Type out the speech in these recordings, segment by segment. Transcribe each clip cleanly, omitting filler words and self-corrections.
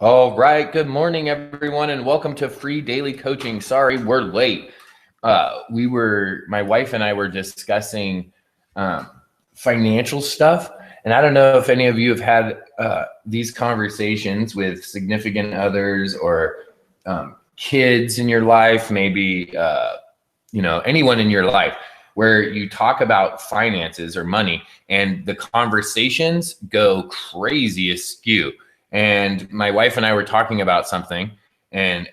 All right. Good morning, everyone, and welcome to Free Daily Coaching. Sorry, we're late. My wife and I were discussing financial stuff, and I don't know if any of you have had these conversations with significant others or kids in your life, maybe anyone in your life, where you talk about finances or money, and the conversations go crazy askew. And my wife and I were talking about something and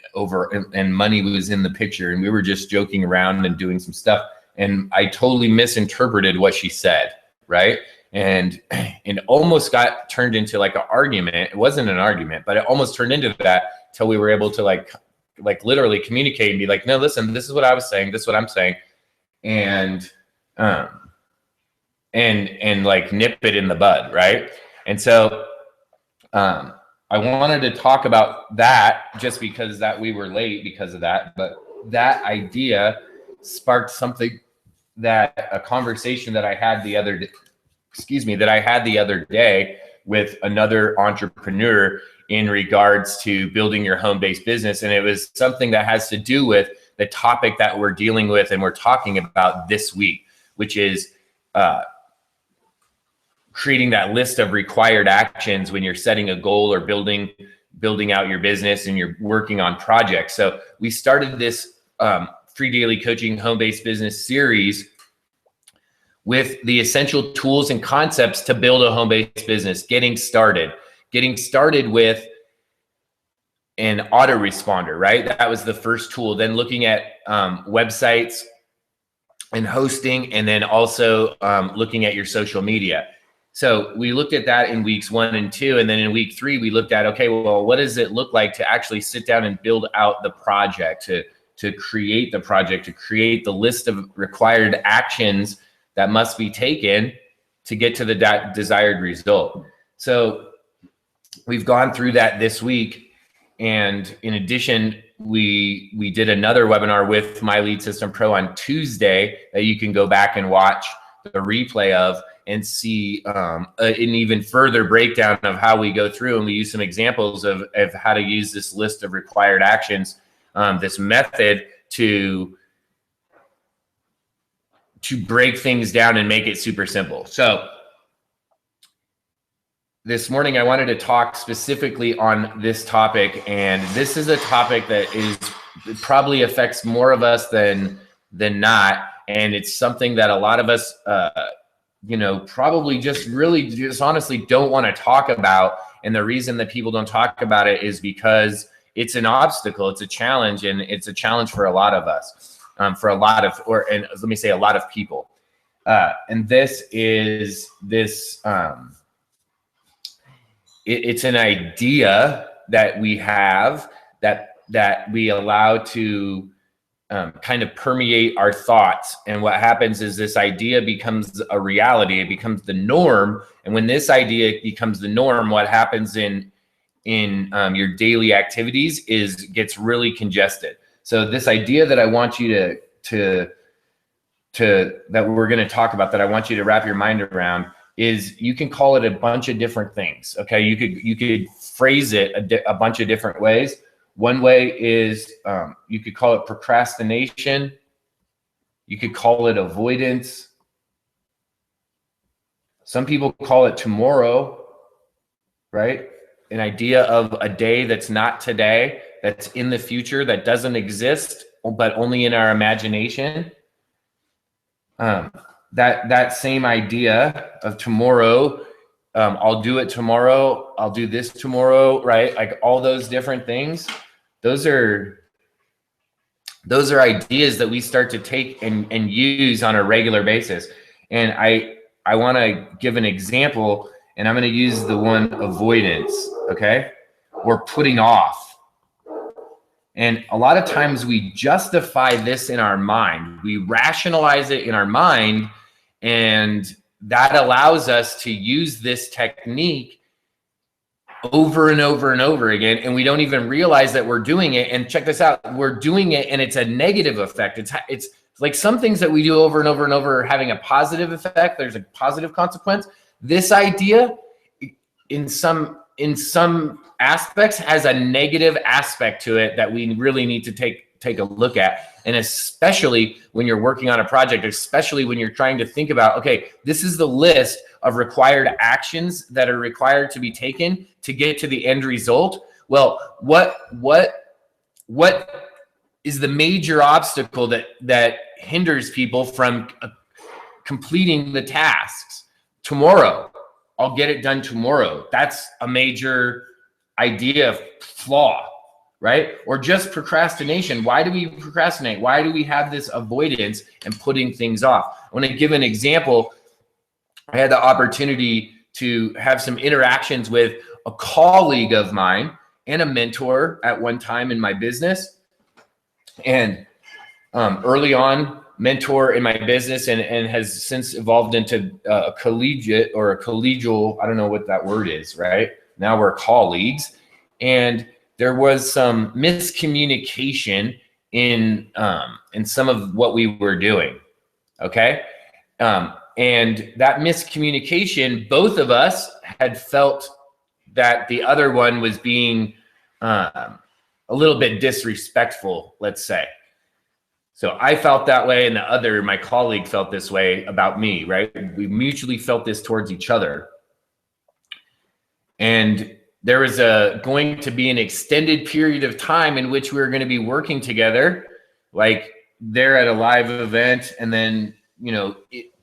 money was in the picture, and we were just joking around and doing some stuff. And I totally misinterpreted what she said, right? And it almost got turned into like an argument. It wasn't an argument, but it almost turned into that till we were able to like literally communicate and be like, no, listen, this is what I was saying. This is what I'm saying. And like nip it in the bud, right? And so I wanted to talk about that just because that we were late because of that, but that idea sparked something, that a conversation that I had the other day with another entrepreneur in regards to building your home-based business. And it was something that has to do with the topic that we're dealing with and we're talking about this week, which is creating that list of required actions when you're setting a goal or building out your business and you're working on projects. So we started this Free Daily Coaching Home-Based Business series with the essential tools and concepts to build a home-based business, getting started with an autoresponder, right? That was the first tool. Then looking at websites and hosting, and then also looking at your social media. So we looked at that in weeks 1 and 2. And then in week 3, we looked at, okay, well, what does it look like to actually sit down and build out the project, to create the project, to create the list of required actions that must be taken to get to the desired result. So we've gone through that this week. And in addition, we did another webinar with My Lead System Pro on Tuesday that you can go back and watch the replay of and see an even further breakdown of how we go through, and we use some examples of how to use this list of required actions, this method to break things down and make it super simple. So this morning I wanted to talk specifically on this topic, and this is a topic that probably affects more of us than not, and it's something that a lot of us probably just honestly don't want to talk about. And the reason that people don't talk about it is because it's an obstacle, it's a challenge, and it's a challenge for a lot of us, and let me say a lot of people. And this is it's an idea that we have that we allow to kind of permeate our thoughts. And what happens is this idea becomes a reality. It becomes the norm. And when this idea becomes the norm, what happens in your daily activities gets really congested. So this idea that I want you that we're going to talk about, that I want you to wrap your mind around, is you can call it a bunch of different things. Okay. You could phrase it a bunch of different ways. One way is you could call it procrastination. You could call it avoidance. Some people call it tomorrow, right? An idea of a day that's not today, that's in the future, that doesn't exist, but only in our imagination. That same idea of tomorrow, I'll do it tomorrow, I'll do this tomorrow, right? Like all those different things. Those are ideas that we start to take and use on a regular basis. And I want to give an example, and I'm going to use the one avoidance, okay? Or putting off. And a lot of times we justify this in our mind. We rationalize it in our mind, and that allows us to use this technique over and over and over again, and we don't even realize that we're doing it. And check this out, we're doing it and it's a negative effect. It's like some things that we do over and over and over are having a positive effect. There's a positive consequence. This idea in some in some aspects has a negative aspect to it that we really need to take a look at. And especially when you're working on a project, especially when you're trying to think about, okay, this is the list of required actions that are required to be taken to get to the end result. Well, what is the major obstacle that hinders people from completing the tasks? Tomorrow, I'll get it done tomorrow. That's a major idea flaw, right? Or just procrastination. Why do we procrastinate? Why do we have this avoidance and putting things off? I want to give an example. I had the opportunity to have some interactions with a colleague of mine and a mentor at one time in my business. And early on, mentor in my business and has since evolved into a collegiate or a collegial, I don't know what that word is, right? Now we're colleagues. And there was some miscommunication in some of what we were doing, okay? And that miscommunication, both of us had felt that the other one was being a little bit disrespectful, let's say. So I felt that way, and my colleague felt this way about me, right? We mutually felt this towards each other. And there was going to be an extended period of time in which we were going to be working together, like they're at a live event, and then,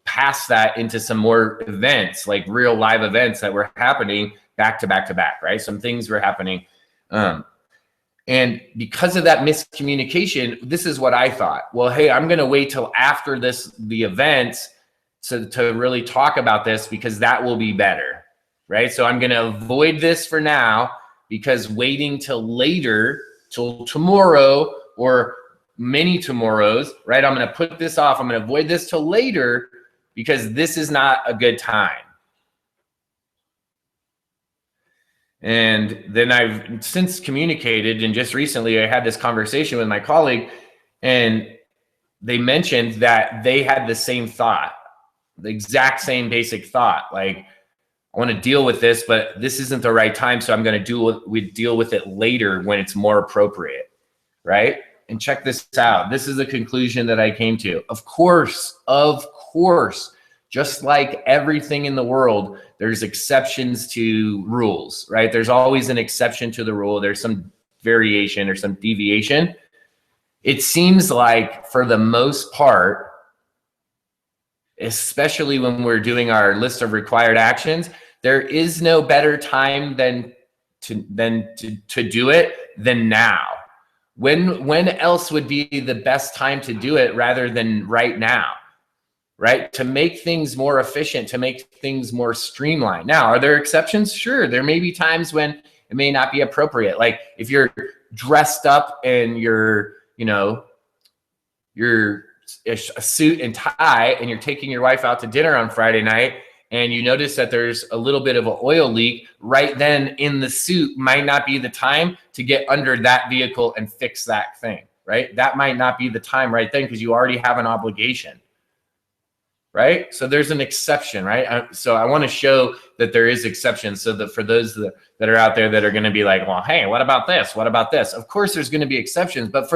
past that into some more events, like real live events that were happening back to back to back, right? Some things were happening. And because of that miscommunication, this is what I thought. Well, hey, I'm going to wait till after the events to really talk about this, because that will be better, right? So I'm going to avoid this for now, because waiting till later, till tomorrow or many tomorrows, right? I'm going to put this off. I'm going to avoid this till later because this is not a good time. And then I've since communicated, and just recently I had this conversation with my colleague, and they mentioned that they had the same thought, the exact same basic thought. Like, I want to deal with this, but this isn't the right time, so I'm going to deal with it later when it's more appropriate, right? And check this out. This is the conclusion that I came to. Of course, just like everything in the world, there's exceptions to rules, right? There's always an exception to the rule. There's some variation or some deviation. It seems like for the most part, especially when we're doing our list of required actions, there is no better time than to do it than now. When else would be the best time to do it rather than right now? Right? To make things more efficient, to make things more streamlined. Now, are there exceptions? Sure. There may be times when it may not be appropriate. Like if you're dressed up and you're a suit and tie, and you're taking your wife out to dinner on Friday night, and you notice that there's a little bit of an oil leak, right then in the suit might not be the time to get under that vehicle and fix that thing, right? That might not be the time right then, because you already have an obligation. Right? So there's an exception, right? So I want to show that there is exceptions, so that for those that are out there that are going to be like, well, hey, what about this? What about this? Of course, there's going to be exceptions, but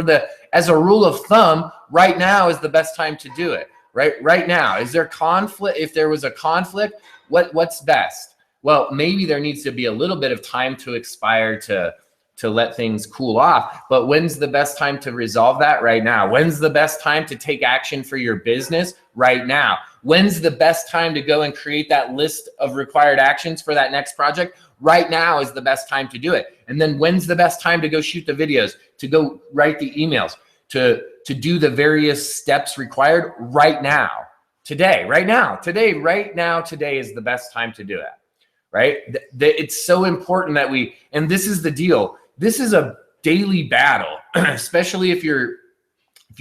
as a rule of thumb, right now is the best time to do it, right? Right now, is there conflict? If there was a conflict, what's best? Well, maybe there needs to be a little bit of time to expire to let things cool off. But when's the best time to resolve that? Right now. When's the best time to take action for your business? Right now. When's the best time to go and create that list of required actions for that next project? Right now is the best time to do it. And then when's the best time to go shoot the videos, to go write the emails, to do the various steps required? Right now. Today, right now. Today is the best time to do it. Right? It's so important that and this is the deal. This is a daily battle, especially if you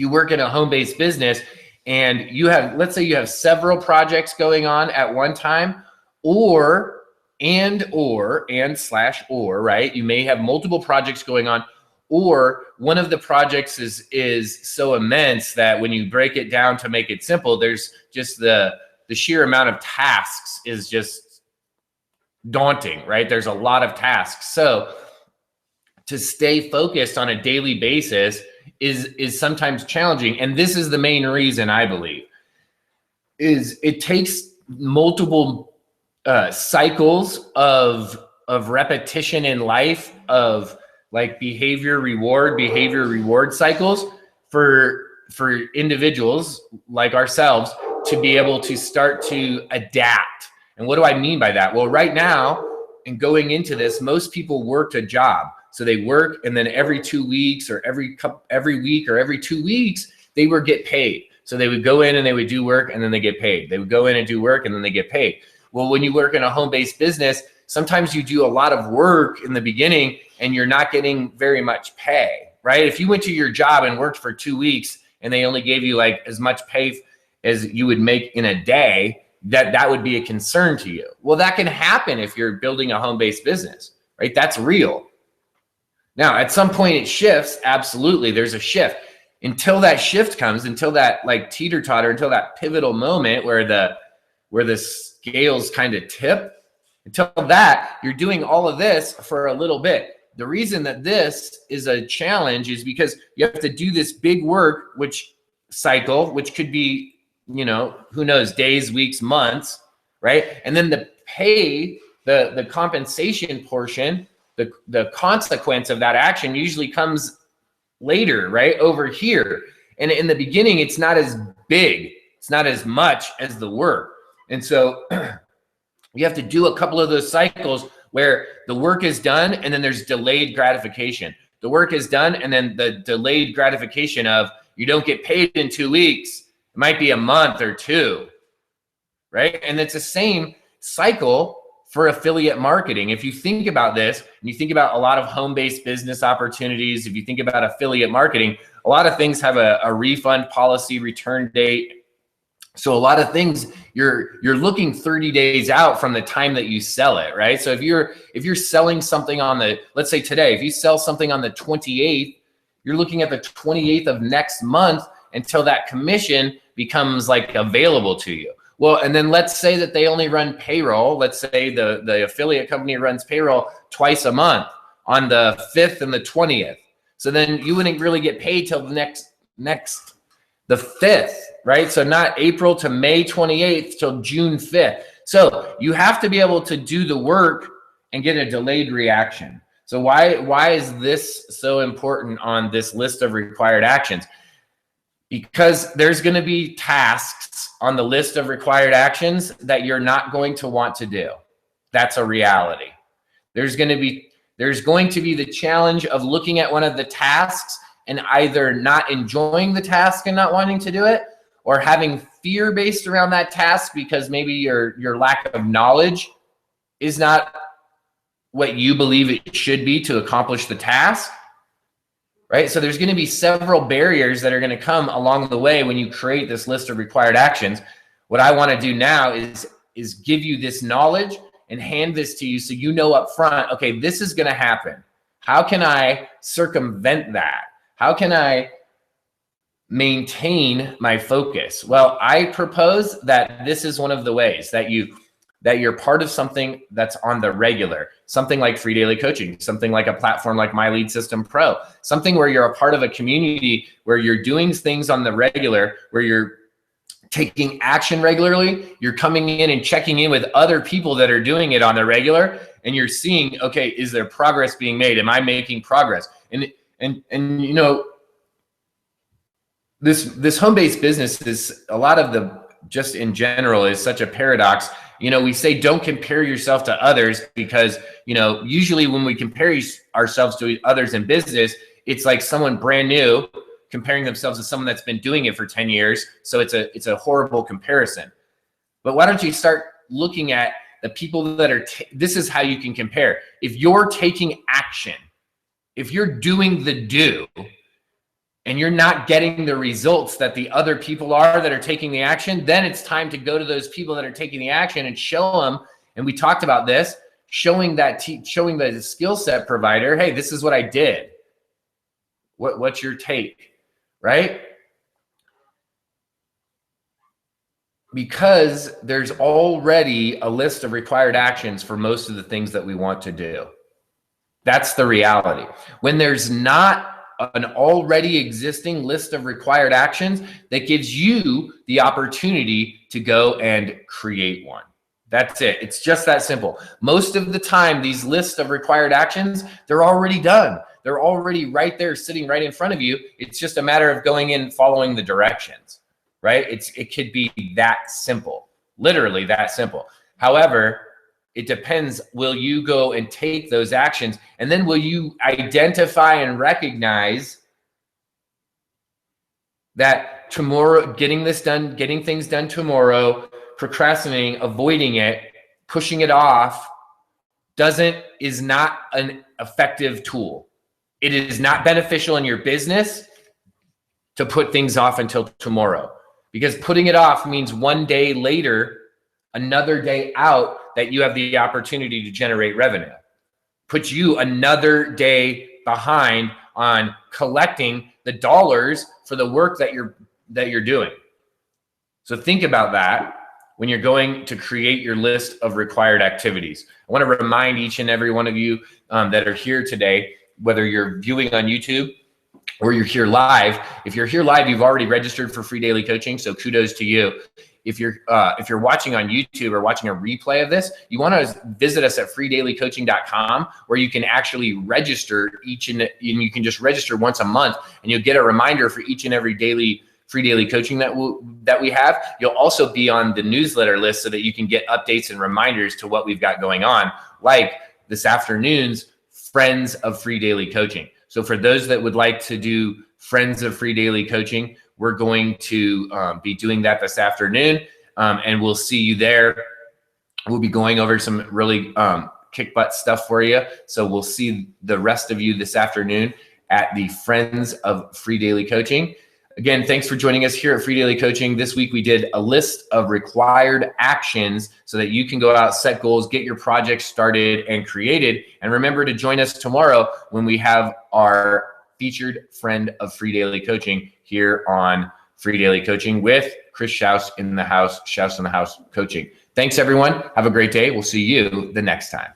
work in a home-based business and let's say you have several projects going on at one time, or, right? You may have multiple projects going on, or one of the projects is so immense that when you break it down to make it simple, there's just the sheer amount of tasks is just daunting, right? There's a lot of tasks. So to stay focused on a daily basis is sometimes challenging. And this is the main reason, I believe, is it takes multiple cycles of repetition in life, of like behavior reward cycles for individuals like ourselves to be able to start to adapt. And what do I mean by that? Well, right now, and going into this, most people worked a job. So they work, and then every 2 weeks or every week or every 2 weeks, they would get paid. So they would go in and they would do work, and then they get paid. They would go in and do work, and then they get paid. Well, when you work in a home-based business, sometimes you do a lot of work in the beginning and you're not getting very much pay, right? If you went to your job and worked for 2 weeks and they only gave you like as much pay as you would make in a day, that would be a concern to you. Well, that can happen if you're building a home-based business, right? That's real. Now, at some point it shifts. Absolutely, there's a shift. Until that shift comes, until that like teeter-totter, until that pivotal moment where the scales kind of tip, until that, you're doing all of this for a little bit. The reason that this is a challenge is because you have to do this big work, which could be, you know, who knows, days, weeks, months, right? And then the pay, the compensation portion, the consequence of that action usually comes later, right? Over here. And in the beginning, it's not as big. It's not as much as the work. And so you have to do a couple of those cycles where the work is done and then there's delayed gratification. The work is done and then the delayed gratification of you don't get paid in 2 weeks. It might be a month or two, right? And it's the same cycle for affiliate marketing. If you think about this, and you think about a lot of home-based business opportunities, if you think about affiliate marketing, a lot of things have a refund policy, return date. So a lot of things you're looking 30 days out from the time that you sell it, right? So if you're selling something on the, let's say today, if you sell something on the 28th, you're looking at the 28th of next month until that commission becomes like available to you. Well, and then let's say that they only run payroll. Let's say the affiliate company runs payroll twice a month on the 5th and the 20th. So then you wouldn't really get paid till the the 5th, right? So not April to May 28th till June 5th. So you have to be able to do the work and get a delayed reaction. So why is this so important on this list of required actions? Because there's going to be tasks on the list of required actions that you're not going to want to do. That's a reality. There's going to be the challenge of looking at one of the tasks and either not enjoying the task and not wanting to do it, or having fear based around that task because maybe your lack of knowledge is not what you believe it should be to accomplish the task. Right? So there's going to be several barriers that are going to come along the way when you create this list of required actions. What I want to do now is give you this knowledge and hand this to you so you know up front, okay, this is going to happen. How can I circumvent that? How can I maintain my focus? Well, I propose that this is one of the ways that you're part of something that's on the regular, something like Free Daily Coaching, something like a platform like My Lead System Pro, something where you're a part of a community where you're doing things on the regular, where you're taking action regularly, you're coming in and checking in with other people that are doing it on the regular, and you're seeing, okay, is there progress being made? Am I making progress? And you know, this home-based business is a lot of the, just in general, is such a paradox. You know, we say don't compare yourself to others because, you know, usually when we compare ourselves to others in business, it's like someone brand new comparing themselves to someone that's been doing it for 10 years. So it's a horrible comparison. But why don't you start looking at the people that are, this is how you can compare. If you're taking action, if you're doing the do, and you're not getting the results that the other people are that are taking the action, then it's time to go to those people that are taking the action and show them. And we talked about this, showing the skill set provider, hey, this is what I did. What's your take, right? Because there's already a list of required actions for most of the things that we want to do. That's the reality. When there's not an already existing list of required actions, that gives you the opportunity to go and create one. That's it. It's just that simple. Most of the time, these lists of required actions, they're already done. They're already right there, sitting right in front of you. It's just a matter of going in, following the directions, right? It could be that simple, literally that simple. However, it depends. Will you go and take those actions? And then will you identify and recognize that tomorrow, getting this done, getting things done tomorrow, procrastinating, avoiding it, pushing it off is not an effective tool. It is not beneficial in your business to put things off until tomorrow, because putting it off means one day later, another day out, that you have the opportunity to generate revenue. Puts you another day behind on collecting the dollars for the work that you're doing. So think about that when you're going to create your list of required activities. I want to remind each and every one of you that are here today, whether you're viewing on YouTube or you're here live. If you're here live, you've already registered for free daily coaching, so kudos to you. If you're watching on YouTube or watching a replay of this, you want to visit us at freedailycoaching.com, where you can actually register and you can just register once a month, and you'll get a reminder for each and every free daily coaching that we have. You'll also be on the newsletter list so that you can get updates and reminders to what we've got going on, like this afternoon's Friends of Free Daily Coaching. So for those that would like to do Friends of Free Daily Coaching, we're going to be doing that this afternoon, and we'll see you there. We'll be going over some really kick butt stuff for you. So we'll see the rest of you this afternoon at the Friends of Free Daily Coaching. Again, thanks for joining us here at Free Daily Coaching. This week we did a list of required actions so that you can go out, set goals, get your project started and created. And remember to join us tomorrow when we have our featured Friend of Free Daily Coaching here on Free Daily Coaching with Chris Schaus in the house, Schaus in the House Coaching. Thanks, everyone. Have a great day. We'll see you the next time.